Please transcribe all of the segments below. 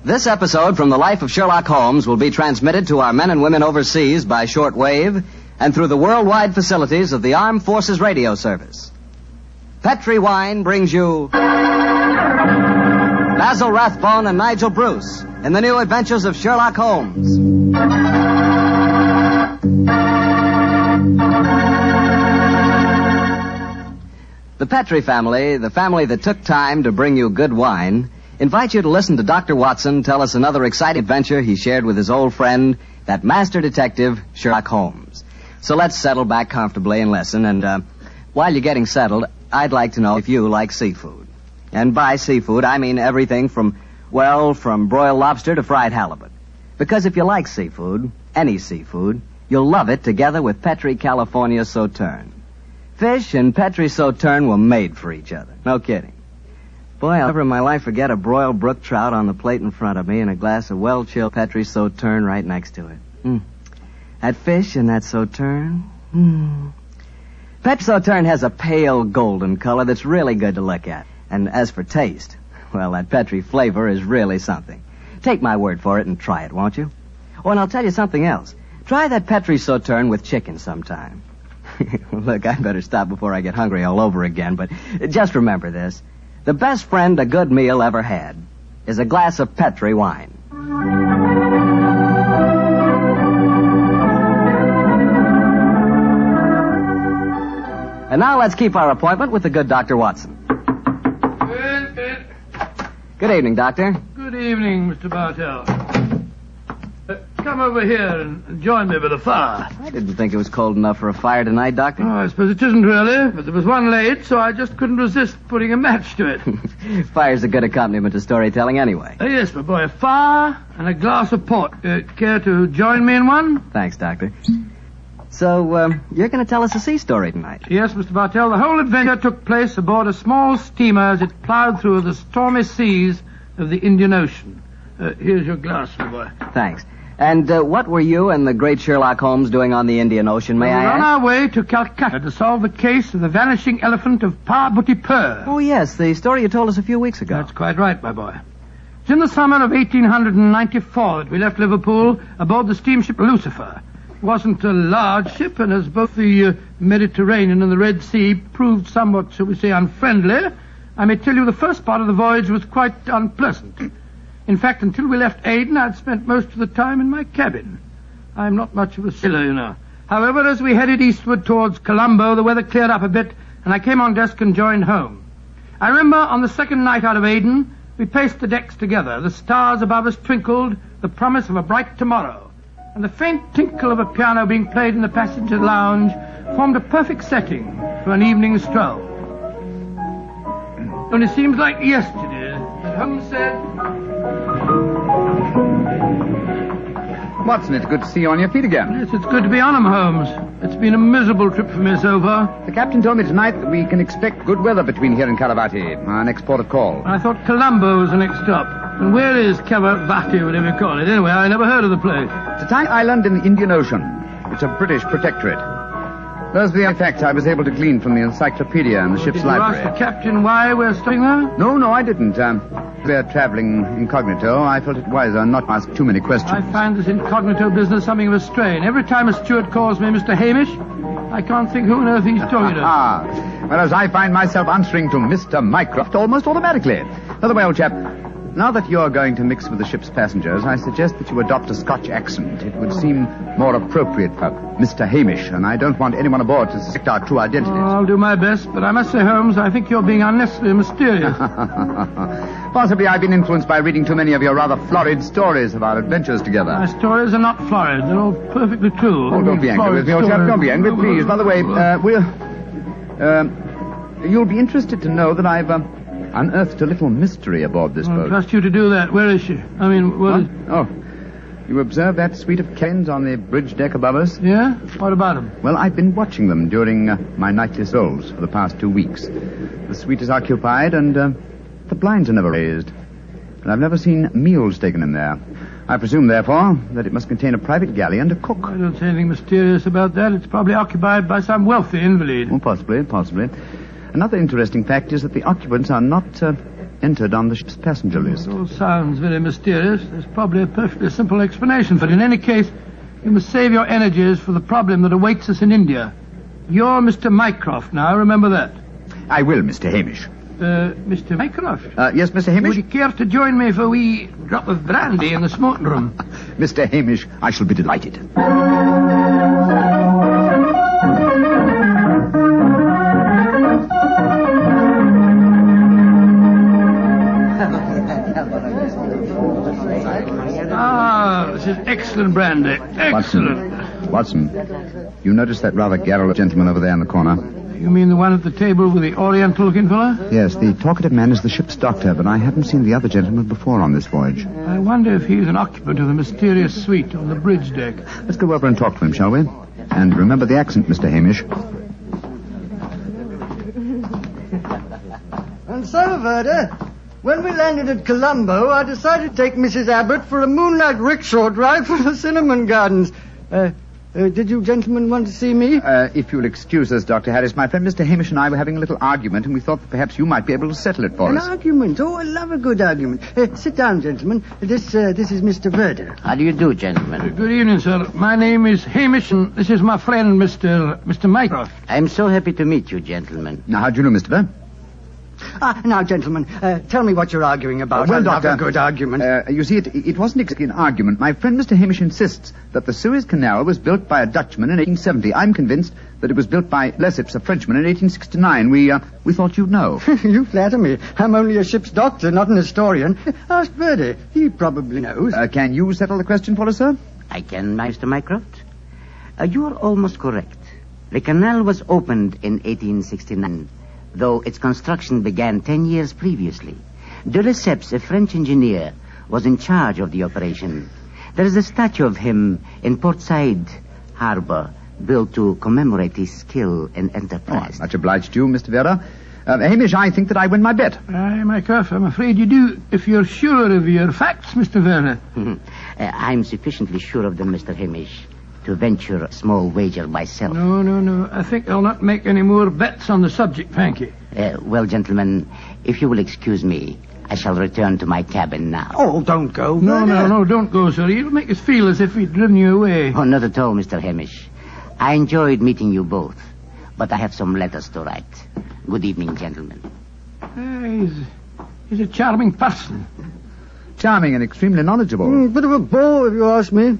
This episode from the life of Sherlock Holmes will be transmitted to our men and women overseas by shortwave and through the worldwide facilities of the Armed Forces Radio Service. Petri Wine brings you Basil Rathbone and Nigel Bruce in the new Adventures of Sherlock Holmes. The Petri family, the family that took time to bring you good wine, invite you to listen to Dr. Watson tell us another exciting adventure he shared with his old friend, that master detective, Sherlock Holmes. So let's settle back comfortably and listen. And while you're getting settled, I'd like to know if you like seafood. And by seafood, I mean everything from broiled lobster to fried halibut. Because if you like seafood, any seafood, you'll love it together with Petri California Sauterne. Fish and Petri Sauterne were made for each other. No kidding. Boy, I'll never in my life forget a broiled brook trout on the plate in front of me and a glass of well-chilled Petri Sauterne right next to it. That fish and that Sauterne. Petri Sauterne has a pale golden color that's really good to look at. And as for taste, well, that Petri flavor is really something. Take my word for it and try it, won't you? Oh, and I'll tell you something else. Try that Petri Sauterne with chicken sometime. Look, I better stop before I get hungry all over again, but just remember this. The best friend a good meal ever had is a glass of Petri wine. And now let's keep our appointment with the good Dr. Watson. Good evening, Doctor. Good evening, Mr. Bartell. Come over here and join me by the fire. I didn't think it was cold enough for a fire tonight, Doctor. Oh, I suppose it isn't really, but there was one late, so I just couldn't resist putting a match to it. Fire's a good accompaniment to storytelling anyway. Yes, my boy, a fire and a glass of port. Care to join me in one? Thanks, Doctor. So, you're going to tell us a sea story tonight? Yes, Mr. Bartell. The whole adventure took place aboard a small steamer as it plowed through the stormy seas of the Indian Ocean. Here's your glass, my boy. Thanks. And what were you and the great Sherlock Holmes doing on the Indian Ocean, may I ask? We're on our way to Calcutta to solve the case of the vanishing elephant of Parbutipur. Oh, yes, the story you told us a few weeks ago. That's quite right, my boy. It's in the summer of 1894 that we left Liverpool aboard the steamship Lucifer. It wasn't a large ship, and as both the Mediterranean and the Red Sea proved somewhat, shall we say, unfriendly, I may tell you the first part of the voyage was quite unpleasant. In fact, until we left Aden, I'd spent most of the time in my cabin. I'm not much of a sailor, you know. However, as we headed eastward towards Colombo, the weather cleared up a bit, and I came on deck and joined home. I remember on the second night out of Aden, we paced the decks together. The stars above us twinkled, the promise of a bright tomorrow. And the faint tinkle of a piano being played in the passenger lounge formed a perfect setting for an evening stroll. It only seems like yesterday that Holmes said... Watson, it's good to see you on your feet again. Yes, it's good to be on 'em, Holmes. It's been a miserable trip for me so far. The captain told me tonight that we can expect good weather between here and Caravati, our next port of call. I thought Colombo was the next stop. And where is Caravati, whatever you call it? Anyway, I never heard of the place. It's a tiny island in the Indian Ocean. It's a British protectorate. Those are the only facts I was able to glean from the encyclopedia and the ship's library. Did you ask the captain why we're staying there? No, I didn't. We're traveling incognito. I felt it wiser not to ask too many questions. I find this incognito business something of a strain. Every time a steward calls me Mr. Hamish, I can't think who on earth he's talking to. Whereas I find myself answering to Mr. Mycroft almost automatically. By the way, old chap, now that you're going to mix with the ship's passengers, I suggest that you adopt a Scotch accent. It would seem more appropriate for Mr. Hamish, and I don't want anyone aboard to suspect our true identities. I'll do my best, but I must say, Holmes, I think you're being unnecessarily mysterious. Possibly I've been influenced by reading too many of your rather florid stories of our adventures together. My stories are not florid. They're all perfectly true. Oh, don't be angry with me, old chap. Don't be angry, please. By the way, you'll be interested to know that I've unearthed a little mystery aboard this boat. I trust you to do that. Where is she? I mean, what is... Oh, you observe that suite of cairns on the bridge deck above us? Yeah? What about them? Well, I've been watching them during my nightly strolls for the past 2 weeks. The suite is occupied, and the blinds are never raised. And I've never seen meals taken in there. I presume, therefore, that it must contain a private galley and a cook. I don't see anything mysterious about that. It's probably occupied by some wealthy invalid. Oh, possibly. Another interesting fact is that the occupants are not entered on the ship's passenger list. It all sounds very mysterious. There's probably a perfectly simple explanation for it. In any case, you must save your energies for the problem that awaits us in India. You're Mr. Mycroft now, remember that. I will, Mr. Hamish. Mr. Mycroft? Yes, Mr. Hamish? Would you care to join me for a wee drop of brandy in the smoking room? Mr. Hamish, I shall be delighted. This is excellent brandy. Excellent. Watson, you notice that rather garrulous gentleman over there in the corner? You mean the one at the table with the oriental-looking fellow? Yes, the talkative man is the ship's doctor, but I haven't seen the other gentleman before on this voyage. I wonder if he's an occupant of the mysterious suite on the bridge deck. Let's go over and talk to him, shall we? And remember the accent, Mr. Hamish. And so, Verda, when we landed at Colombo, I decided to take Mrs. Abbott for a moonlight rickshaw drive for the cinnamon gardens. Did you gentlemen want to see me? If you'll excuse us, Dr. Harris, my friend Mr. Hamish and I were having a little argument, and we thought that perhaps you might be able to settle it for us. An argument? Oh, I love a good argument. Sit down, gentlemen. This is Mr. Verda. How do you do, gentlemen? Good evening, sir. My name is Hamish, and this is my friend, Mr. Mycroft. I'm so happy to meet you, gentlemen. Now, how do you know, Mr. Verda? Now, gentlemen, tell me what you're arguing about. Well, I Doctor, love a good argument. You see, it wasn't exactly an argument. My friend Mr. Hamish insists that the Suez Canal was built by a Dutchman in 1870. I'm convinced that it was built by Lesseps, a Frenchman, in 1869. We thought you'd know. You flatter me. I'm only a ship's doctor, not an historian. Ask Verdi. He probably knows. Can you settle the question for us, sir? I can, Mr. Mycroft. You are almost correct. The canal was opened in 1869. Though its construction began 10 years previously. De Lesseps, a French engineer, was in charge of the operation. There is a statue of him in Port Said Harbor, built to commemorate his skill and enterprise. Much obliged to you, Mr. Vera. Hamish, I think that I win my bet. Aye, Mycroft, I'm afraid you do, if you're sure of your facts, Mr. Werner. I'm sufficiently sure of them, Mr. Hamish, to venture a small wager myself. No. I think I'll not make any more bets on the subject, thank you. Well, gentlemen, if you will excuse me, I shall return to my cabin now. Oh, don't go. No, don't go, sir. You'll make us feel as if we'd driven you away. Oh, not at all, Mr. Hamish. I enjoyed meeting you both, but I have some letters to write. Good evening, gentlemen. He's a charming person. Charming and extremely knowledgeable. Bit of a bore, if you ask me.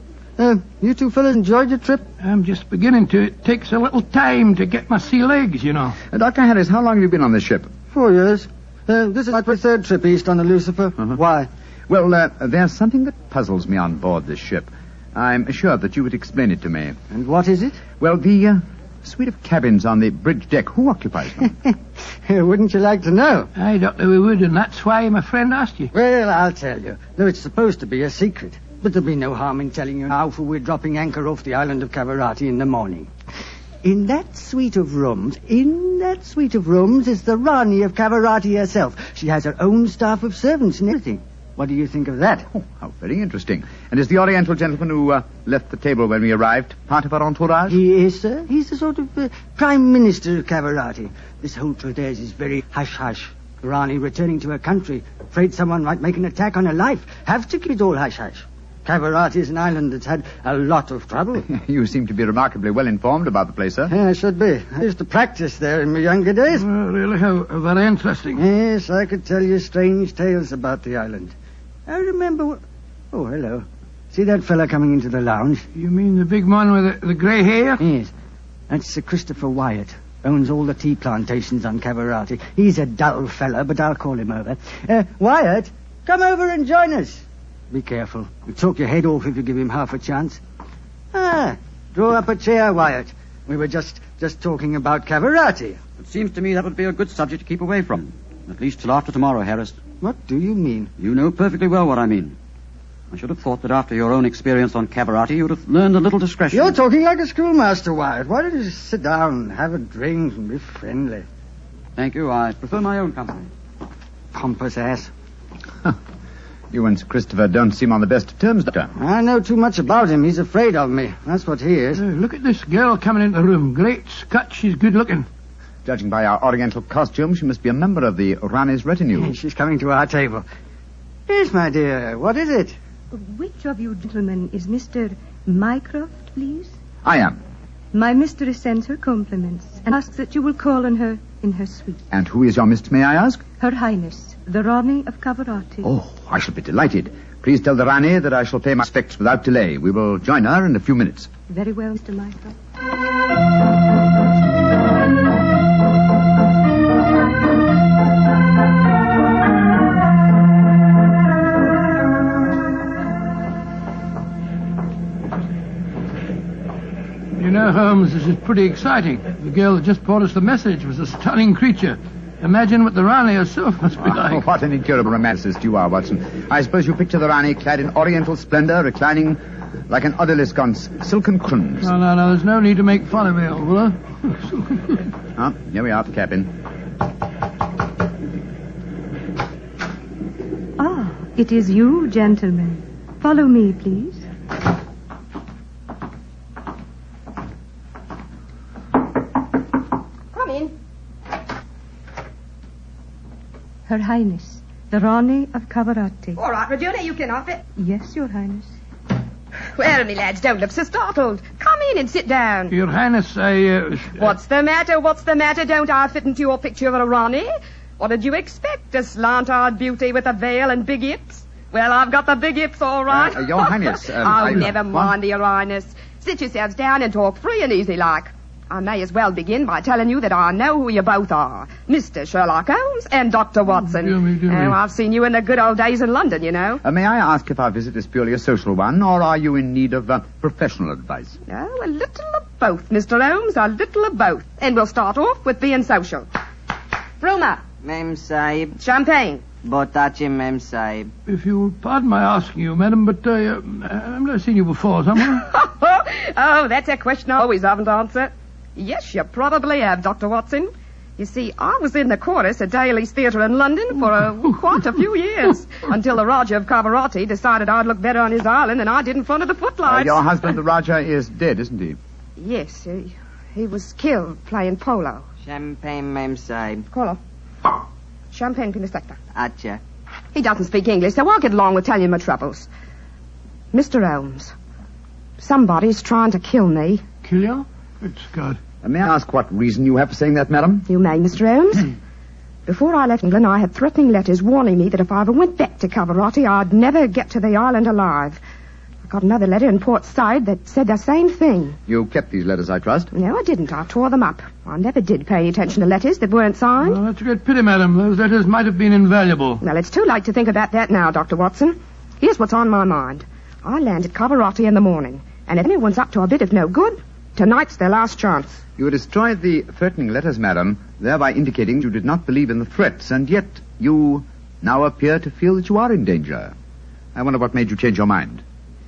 You two fellas enjoyed your trip? I'm just beginning to. It takes a little time to get my sea legs, you know. Dr. Harris, how long have you been on this ship? 4 years. This is my third trip east on the Lucifer. Uh-huh. Why? Well, there's something that puzzles me on board this ship. I'm assured that you would explain it to me. And what is it? Well, the suite of cabins on the bridge deck, who occupies them? Wouldn't you like to know? Aye, Doctor, we would, and that's why my friend asked you. Well, I'll tell you. Though it's supposed to be a secret. But there'll be no harm in telling you now, for we're dropping anchor off the island of Cavarati in the morning. In that suite of rooms is the Rani of Cavarati herself. She has her own staff of servants and everything. What do you think of that? Oh, how very interesting. And is the Oriental gentleman who left the table when we arrived part of our entourage? He is, sir. He's the sort of Prime Minister of Cavarati. This whole trip of theirs is very hush-hush. Rani returning to her country, afraid someone might make an attack on her life. Have to keep it all hush-hush. Cavarati is an island that's had a lot of trouble. You seem to be remarkably well informed about the place, sir. Yeah, I should be. I used to practice there in my younger days. Oh, really? How very interesting. Yes, I could tell you strange tales about the island. I remember... Oh, hello. See that fella coming into the lounge? You mean the big man with the grey hair? Yes. That's Sir Christopher Wyatt. Owns all the tea plantations on Cavarati. He's a dull fella, but I'll call him over. Wyatt, come over and join us. Be careful. He'll talk your head off if you give him half a chance. Draw up a chair, Wyatt. We were just talking about Cavarati. It seems to me that would be a good subject to keep away from. At least till after tomorrow, Harris. What do you mean? You know perfectly well what I mean. I should have thought that after your own experience on Cavarati, you'd have learned a little discretion. You're talking like a schoolmaster, Wyatt. Why don't you just sit down, have a drink, and be friendly? Thank you. I prefer my own company. Pompous ass. You and Sir Christopher don't seem on the best of terms, Doctor. I know too much about him. He's afraid of me. That's what he is. Look at this girl coming into the room. Great Scott, she's good looking. Judging by our oriental costume, she must be a member of the Rani's retinue. She's coming to our table. Yes, my dear. What is it? Which of you gentlemen is Mr. Mycroft, please? I am. My mistress sends her compliments and asks that you will call on her in her suite. And who is your mistress, may I ask? Her Highness, the Rani of Cavarati. Oh, I shall be delighted. Please tell the Rani that I shall pay my respects without delay. We will join her in a few minutes. Very well, Mr. Mycroft. You know, Holmes, this is pretty exciting. The girl that just brought us the message was a stunning creature. Imagine what the Rani herself must be like. Oh, what an incurable romanticist you are, Watson. I suppose you picture the Rani clad in oriental splendor, reclining like an odalisque on silken cushions. No, there's no need to make fun of me, old fellow. Ah, here we are at the cabin. Ah, it is you, gentlemen. Follow me, please. Come in. Her Highness, the Rani of Cavarati. All right, Regina, you can off it. Yes, Your Highness. Well, me lads, don't look so startled. Come in and sit down. Your Highness, What's the matter? Don't I fit into your picture of a Rani? What did you expect? A slant-eyed beauty with a veil and big hips? Well, I've got the big hips, all right. Your Highness. Never mind, Your Highness. Sit yourselves down and talk free and easy like. I may as well begin by telling you that I know who you both are. Mr. Sherlock Holmes and Dr. Watson. Dear me. Oh, I've seen you in the good old days in London, you know. May I ask if our visit is purely a social one, or are you in need of professional advice? Oh, a little of both, Mr. Holmes, a little of both. And we'll start off with being social. Bruma. Mem Sahib. Champagne. Botachi, Mem Sahib. If you'll pardon my asking you, madam, but I've never seen you before somewhere. Oh, that's a question I always haven't answered. Yes, you probably have, Dr. Watson. You see, I was in the chorus at Daly's Theatre in London for quite a few years, until the Raja of Cavarati decided I'd look better on his island than I did in front of the footlights. Your husband, the Raja, is dead, isn't he? Yes, he was killed playing polo. Champagne, Mem Sahib. Colo. Champagne Pinasecta. Acha. He doesn't speak English, so I'll get along with telling you my troubles. Mr. Holmes, somebody's trying to kill me. Kill you? Good God. May I ask what reason you have for saying that, madam? You may, Mr. Holmes. Before I left England, I had threatening letters warning me that if I ever went back to Cavarati, I'd never get to the island alive. I got another letter in Port Said that said the same thing. You kept these letters, I trust? No, I didn't. I tore them up. I never did pay any attention to letters that weren't signed. Well, that's a great pity, madam. Those letters might have been invaluable. Well, it's too late to think about that now, Dr. Watson. Here's what's on my mind. I land at Cavarati in the morning, and if anyone's up to a bit of no good, tonight's their last chance. You destroyed the threatening letters, madam, thereby indicating you did not believe in the threats, and yet you now appear to feel that you are in danger. I wonder what made you change your mind.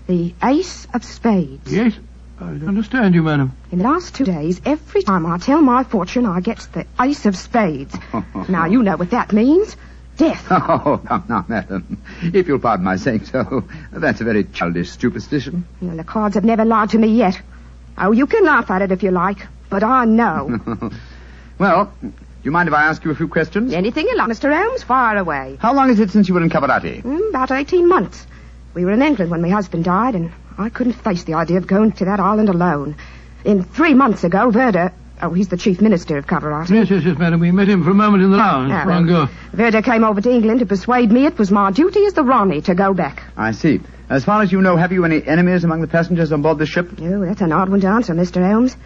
The Ace of Spades. Yes? I don't understand you, madam. In the last 2 days, every time I tell my fortune, I get the Ace of Spades. Now, you know what that means. Death. Oh, come now, madam. If you'll pardon my saying so, that's a very childish superstition. Well, the cards have never lied to me yet. Oh, you can laugh at it if you like, but I know. Well, do you mind if I ask you a few questions? Anything you like, Mr. Holmes, fire away. How long is it since you were in Cavarati? About 18 months. We were in England when my husband died, and I couldn't face the idea of going to that island alone. Then 3 months ago, Verda... Oh, he's the chief minister of Cavarati. Yes, madam. We met him for a moment in the lounge. Verda came over to England to persuade me it was my duty as the Rani to go back. I see. As far as you know, have you any enemies among the passengers on board the ship? Oh, that's an odd one to answer, Mr. Holmes.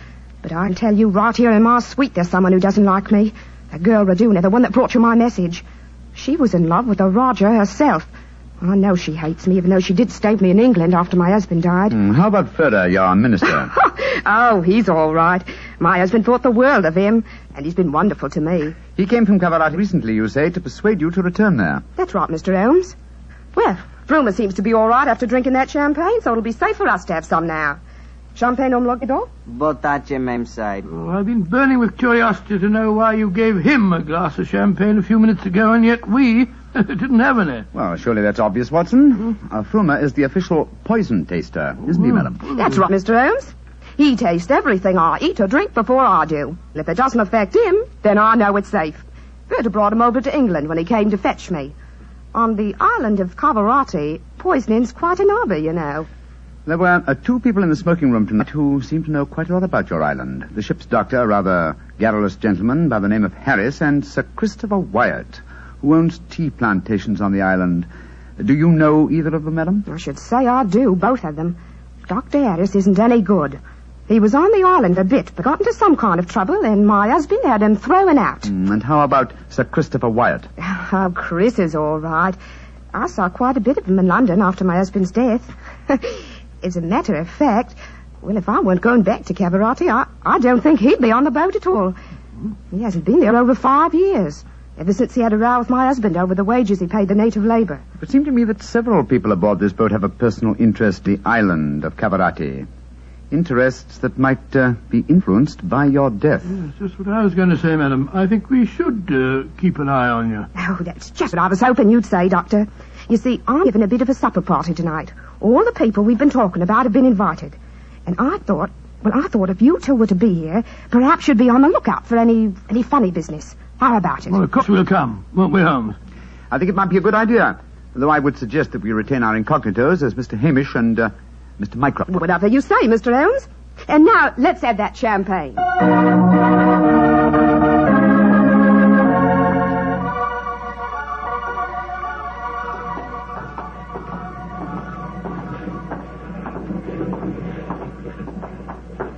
But I can tell you right here in my suite there's someone who doesn't like me. That girl Raduna, the one that brought you my message. She was in love with the Raja herself. I know she hates me, even though she did stay with me in England after my husband died. How about Ferda, your minister? Oh, he's all right. My husband thought the world of him, and he's been wonderful to me. He came from Cavarati recently, you say, to persuade you to return there. That's right, Mr. Holmes. Well, Bruma seems to be all right after drinking that champagne, so it'll be safe for us to have some now. Champagne omlogido? Botachi, Mem Sahib. Oh, I've been burning with curiosity to know why you gave him a glass of champagne a few minutes ago, and yet we didn't have any. Well, surely that's obvious, Watson. Fruma is the official poison taster, isn't he, madam? That's right, Mr. Holmes. He tastes everything I eat or drink before I do. And if it doesn't affect him, then I know it's safe. Berta brought him over to England when he came to fetch me. On the island of Cavarati, poisoning's quite an hobby, you know. There were 2 people in the smoking room tonight who seemed to know quite a lot about your island. The ship's doctor, a rather garrulous gentleman by the name of Harris, and Sir Christopher Wyatt, who owns tea plantations on the island. Do you know either of them, madam? I should say I do, both of them. Dr. Harris isn't any good. He was on the island a bit, but got into some kind of trouble, and my husband had him thrown out. And how about Sir Christopher Wyatt? Oh, Chris is all right. I saw quite a bit of him in London after my husband's death. As a matter of fact, well, if I weren't going back to Cavarati, I don't think he'd be on the boat at all. He hasn't been there over 5 years, ever since he had a row with my husband over the wages he paid the native labor. It seemed to me that several people aboard this boat have a personal interest in the island of Cavarati. Interests that might be influenced by your death. Yes, just what I was going to say, madam. I think we should keep an eye on you. Oh, that's just what I was hoping you'd say, Doctor. You see, I'm giving a bit of a supper party tonight. All the people we've been talking about have been invited. And I thought if you two were to be here, perhaps you'd be on the lookout for any funny business. How about it? Well, of course we'll come, won't we, Holmes? I think it might be a good idea, though I would suggest that we retain our incognitos as Mr. Hamish and Mr. Mycroft. Whatever you say, Mr. Holmes. And now, let's have that champagne.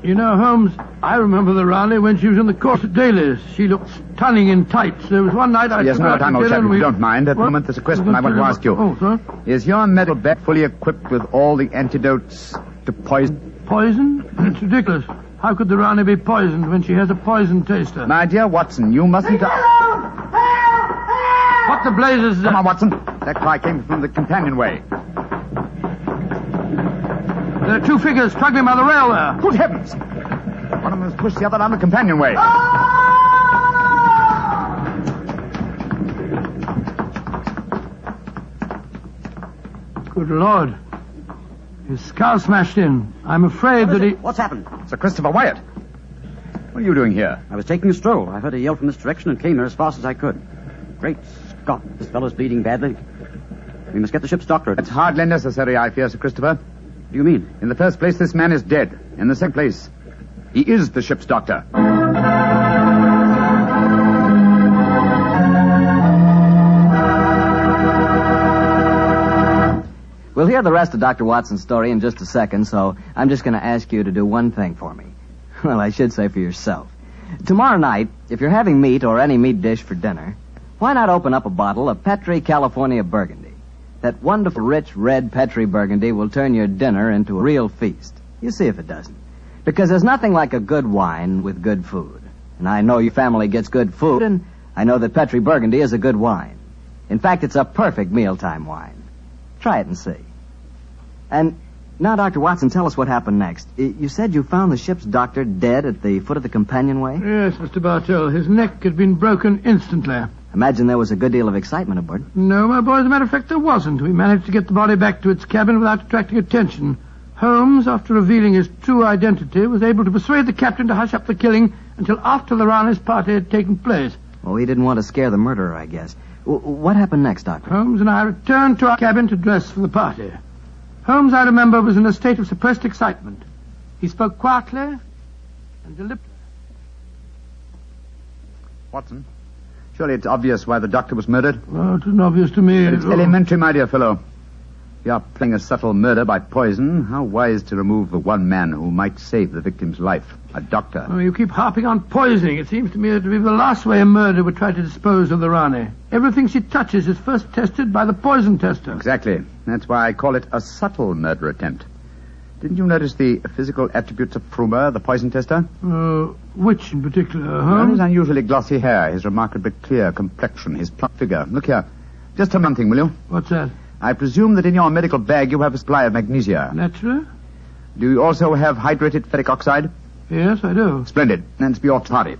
You know, Holmes, I remember the Rani when she was in the course at Daly's. She looked stunning in tights. There was one night I... Yes, no time, old chap, if you don't mind. At the moment, there's a question I want to ask you. Oh, sir? Is your medical bag fully equipped with all the antidotes to poison? Poison? It's ridiculous. How could the Rani be poisoned when she has a poison taster? My dear Watson, you mustn't... What the blazes is that? Come on, Watson. That cry came from the companionway. There are 2 figures struggling by the rail there. Good heavens! One of them has pushed the other down the companionway. Good Lord. His skull smashed in. I'm afraid that he... What's happened? Sir Christopher Wyatt. What are you doing here? I was taking a stroll. I heard a yell from this direction and came here as fast as I could. Great Scott, this fellow's bleeding badly. We must get the ship's doctor. It's hardly necessary, I fear, Sir Christopher. What do you mean? In the first place, this man is dead. In the second place, he is the ship's doctor. We'll hear the rest of Dr. Watson's story in just a second, so I'm just going to ask you to do one thing for me. Well, I should say for yourself. Tomorrow night, if you're having meat or any meat dish for dinner, why not open up a bottle of Petri California Burgundy? That wonderful, rich, red Petri Burgundy will turn your dinner into a real feast. You see if it doesn't. Because there's nothing like a good wine with good food. And I know your family gets good food, and I know that Petri Burgundy is a good wine. In fact, it's a perfect mealtime wine. Try it and see. And now, Dr. Watson, tell us what happened next. You said you found the ship's doctor dead at the foot of the companionway? Yes, Mr. Bartell. His neck had been broken instantly. Imagine there was a good deal of excitement aboard. No, my boy, as a matter of fact, there wasn't. We managed to get the body back to its cabin without attracting attention. Holmes, after revealing his true identity, was able to persuade the captain to hush up the killing until after the Rani's party had taken place. Oh, he didn't want to scare the murderer, I guess. What happened next, Doctor? Holmes and I returned to our cabin to dress for the party. Holmes, I remember, was in a state of suppressed excitement. He spoke quietly and deliberately. Watson, surely it's obvious why the doctor was murdered. Oh, it isn't obvious to me. But it's elementary, my dear fellow. If you are playing a subtle murder by poison, how wise to remove the one man who might save the victim's life, a doctor. Oh, you keep harping on poisoning. It seems to me to be the last way a murderer would try to dispose of the Rani. Everything she touches is first tested by the poison tester. Exactly. That's why I call it a subtle murder attempt. Didn't you notice the physical attributes of Frumer, the poison tester? Which in particular, Well, his unusually glossy hair, his remarkably clear complexion, his plump figure. Look here. Just tell me one thing, will you? What's that? I presume that in your medical bag you have a supply of magnesia. Naturally. Do you also have hydrated ferric oxide? Yes, I do. Splendid. Then it's be your party.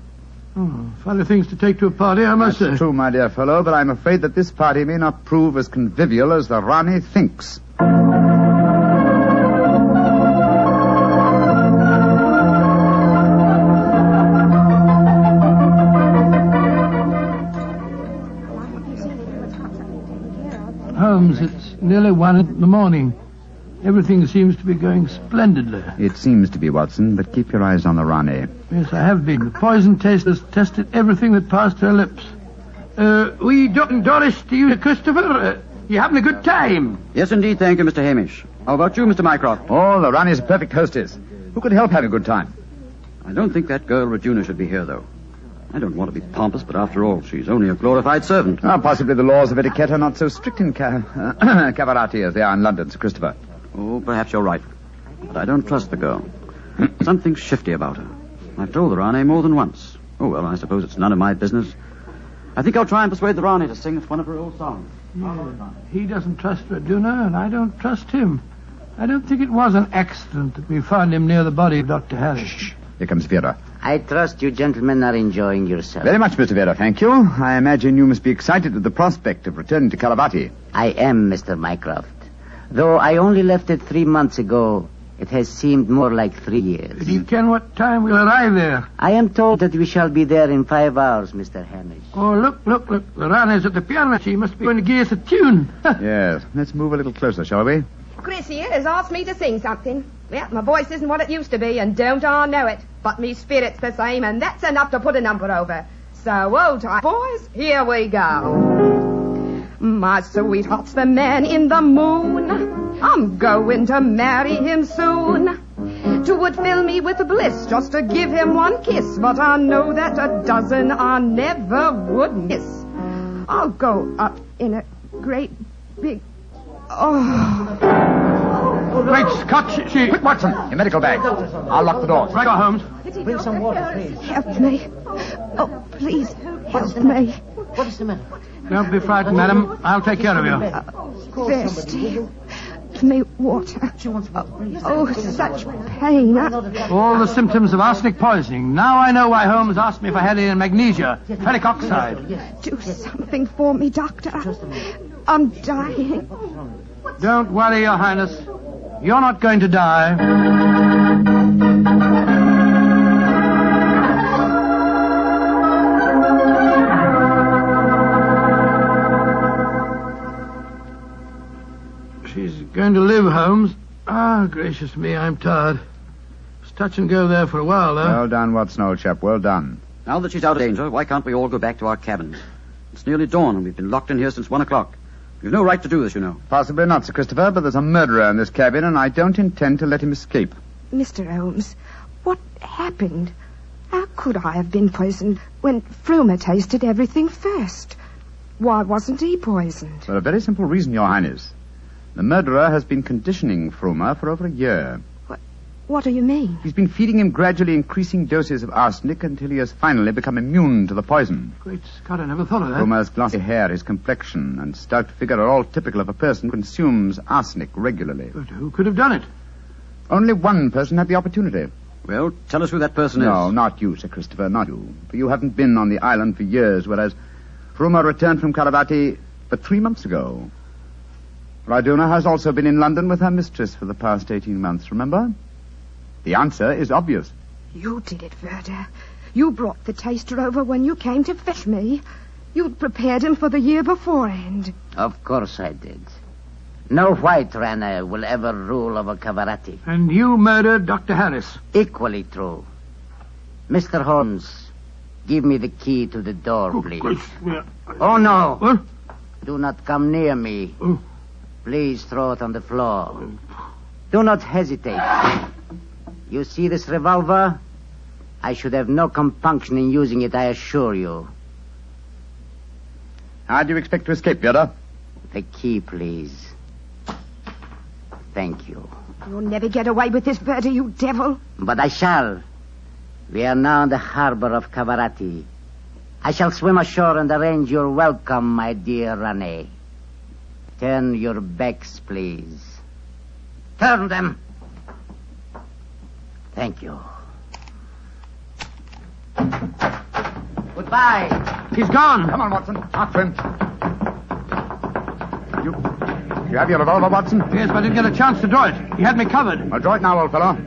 Oh, funny things to take to a party, I must say. That's true, my dear fellow, but I'm afraid that this party may not prove as convivial as the Rani thinks. early 1 in the morning. Everything seems to be going splendidly. It seems to be, Watson, but keep your eyes on the Rani. Yes, I have been. The poison taste has tested everything that passed her lips. We don't Doris to you, Christopher. You having a good time? Yes, indeed, thank you, Mr. Hamish. How about you, Mr. Mycroft? Oh, the Rani's a perfect hostess. Who could help having a good time? I don't think that girl Regina should be here, though. I don't want to be pompous, but after all, she's only a glorified servant. Possibly the laws of etiquette are not so strict in Cavarati as they are in London, Sir Christopher. Oh, perhaps you're right. But I don't trust the girl. Something shifty about her. I've told the Rani more than once. Oh, well, I suppose it's none of my business. I think I'll try and persuade the Rani to sing us one of her old songs. Yeah. He doesn't trust Raduna, and I don't trust him. I don't think it was an accident that we found him near the body of Dr. Harris. Shh. Here comes Vera. I trust you gentlemen are enjoying yourselves. Very much, Mr. Vera, thank you. I imagine you must be excited at the prospect of returning to Calavati. I am, Mr. Mycroft. Though I only left it 3 months ago, it has seemed more like 3 years. Do you ken what time we'll arrive there? I am told that we shall be there in 5 hours, Mr. Hamish. Oh, look. The Rani's at the piano. She must be going to give us a tune. Yes. Let's move a little closer, shall we? Chris here has asked me to sing something. Well, my voice isn't what it used to be, and don't I know it. But me spirit's the same, and that's enough to put a number over. So, old time, boys, here we go. My sweetheart's the man in the moon. I'm going to marry him soon. 'Twould fill me with bliss just to give him one kiss, but I know that a dozen I never would miss. I'll go up in a great big... Great Scott, she... Quick, Watson, your medical bag. I'll lock the doors. Right, Holmes. Bring some water, please. Help me. Oh, please, help me. What is the matter? Don't be frightened, madam. I'll take care of you. Thirsty. Give me water. Oh, such pain. All the symptoms of arsenic poisoning. Now I know why Holmes asked me if I had any magnesia, ferric oxide. Do something for me, Doctor. I'm dying. Don't worry, Your Highness. You're not going to die. She's going to live, Holmes. Ah, gracious me, I'm tired. It's touch and go there for a while, though. Well done, Watson, old chap. Well done. Now that she's out of danger, why can't we all go back to our cabins? It's nearly dawn, and we've been locked in here since 1 o'clock. You've no right to do this, you know. Possibly not, Sir Christopher, but there's a murderer in this cabin, and I don't intend to let him escape. Mr. Holmes, what happened? How could I have been poisoned when Frumer tasted everything first? Why wasn't he poisoned? For a very simple reason, Your Highness. The murderer has been conditioning Frumer for over a year. What do you mean? He's been feeding him gradually increasing doses of arsenic until he has finally become immune to the poison. Great Scott, I never thought of that. Frumer's glossy hair, his complexion, and stout figure are all typical of a person who consumes arsenic regularly. But who could have done it? Only one person had the opportunity. Well, tell us who that person No, is. not you, Sir Christopher, not you. For you haven't been on the island for years, whereas Frumer returned from Caravati but 3 months ago. Raduna has also been in London with her mistress for the past 18 months, remember? The answer is obvious. You did it, Verda. You brought the taster over when you came to fetch me. You'd prepared him for the year beforehand. Of course I did. No white Rana will ever rule over Cavarati. And you murdered Dr. Harris. Equally true. Mr. Holmes, give me the key to the door, please. Oh, no. What? Do not come near me. Oh. Please throw it on the floor. Do not hesitate. You see this revolver? I should have no compunction in using it, I assure you. How do you expect to escape, Vera? The key, please. Thank you. You'll never get away with this, Verda, you devil. But I shall. We are now in the harbor of Cavarati. I shall swim ashore and arrange your welcome, my dear Rane. Turn your backs, please. Turn them. Thank you. Goodbye. He's gone. Come on, Watson. After him. You have your revolver, Watson? Yes, but I didn't get a chance to draw it. He had me covered. Well, draw it now, old fellow.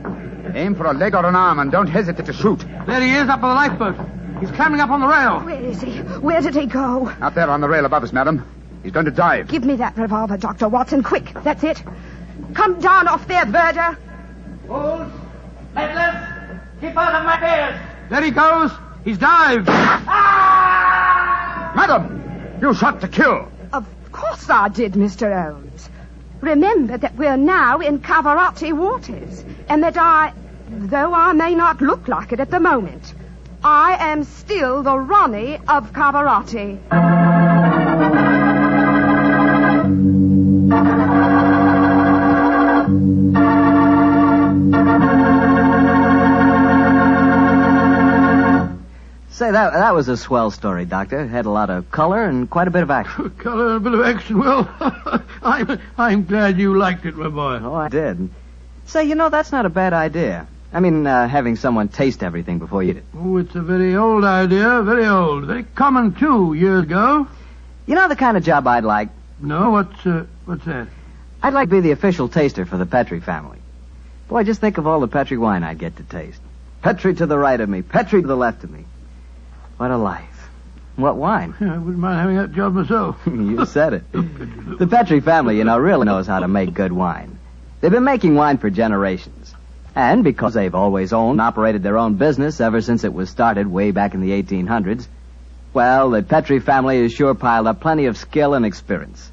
Aim for a leg or an arm and don't hesitate to shoot. There he is, up on the lifeboat. He's climbing up on the rail. Where is he? Where did he go? Out there on the rail above us, madam. He's going to dive. Give me that revolver, Dr. Watson. Quick, that's it. Come down off there, Verder. Fools! Meddlers! Keep out of my ears! There he goes. He's dived. Madam, you shot to kill. Of course I did, Mr. Holmes. Remember that we're now in Cavarati waters, and that though I may not look like it at the moment, I am still the Ronnie of Cavarati. Say, that was a swell story, Doctor. It had a lot of color and quite a bit of action. Color and a bit of action. Well, I'm glad you liked it, my boy. Oh, I did. Say, that's not a bad idea. I mean, having someone taste everything before you... Oh, it's a very old idea. Very old. Very common, too, years ago. You know the kind of job I'd like? No, what's that? I'd like to be the official taster for the Petrie family. Boy, just think of all the Petrie wine I'd get to taste. Petrie to the right of me, Petrie to the left of me. What a life. What wine? Yeah, I wouldn't mind having that job myself. You said it. The Petrie family, really knows how to make good wine. They've been making wine for generations. And because they've always owned and operated their own business ever since it was started way back in the 1800s, well, the Petrie family has sure piled up plenty of skill and experience.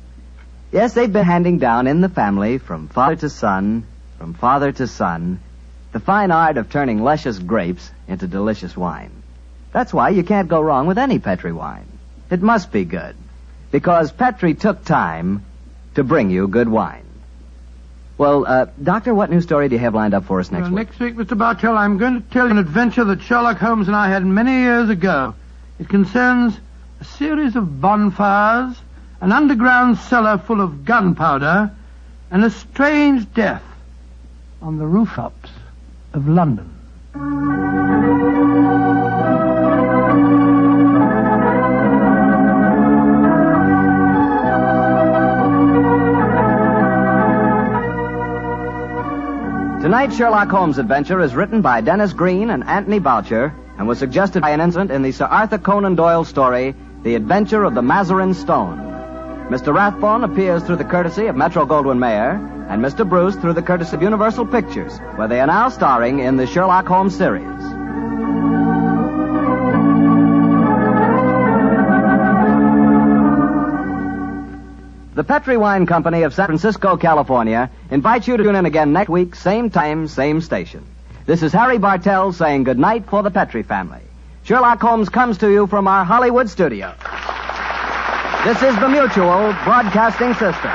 Yes, they've been handing down in the family from father to son, the fine art of turning luscious grapes into delicious wine. That's why you can't go wrong with any Petrie wine. It must be good, because Petrie took time to bring you good wine. Well, Doctor, what new story do you have lined up for us next week? Next week, Mr. Bartell, I'm going to tell you an adventure that Sherlock Holmes and I had many years ago. It concerns a series of bonfires, an underground cellar full of gunpowder, and a strange death on the rooftops of London. Tonight's Sherlock Holmes adventure is written by Dennis Green and Anthony Boucher and was suggested by an incident in the Sir Arthur Conan Doyle story, The Adventure of the Mazarin Stone. Mr. Rathbone appears through the courtesy of Metro-Goldwyn-Mayer, and Mr. Bruce through the courtesy of Universal Pictures, where they are now starring in the Sherlock Holmes series. The Petrie Wine Company of San Francisco, California, invites you to tune in again next week, same time, same station. This is Harry Bartell saying goodnight for the Petrie family. Sherlock Holmes comes to you from our Hollywood studio. This is the Mutual Broadcasting System.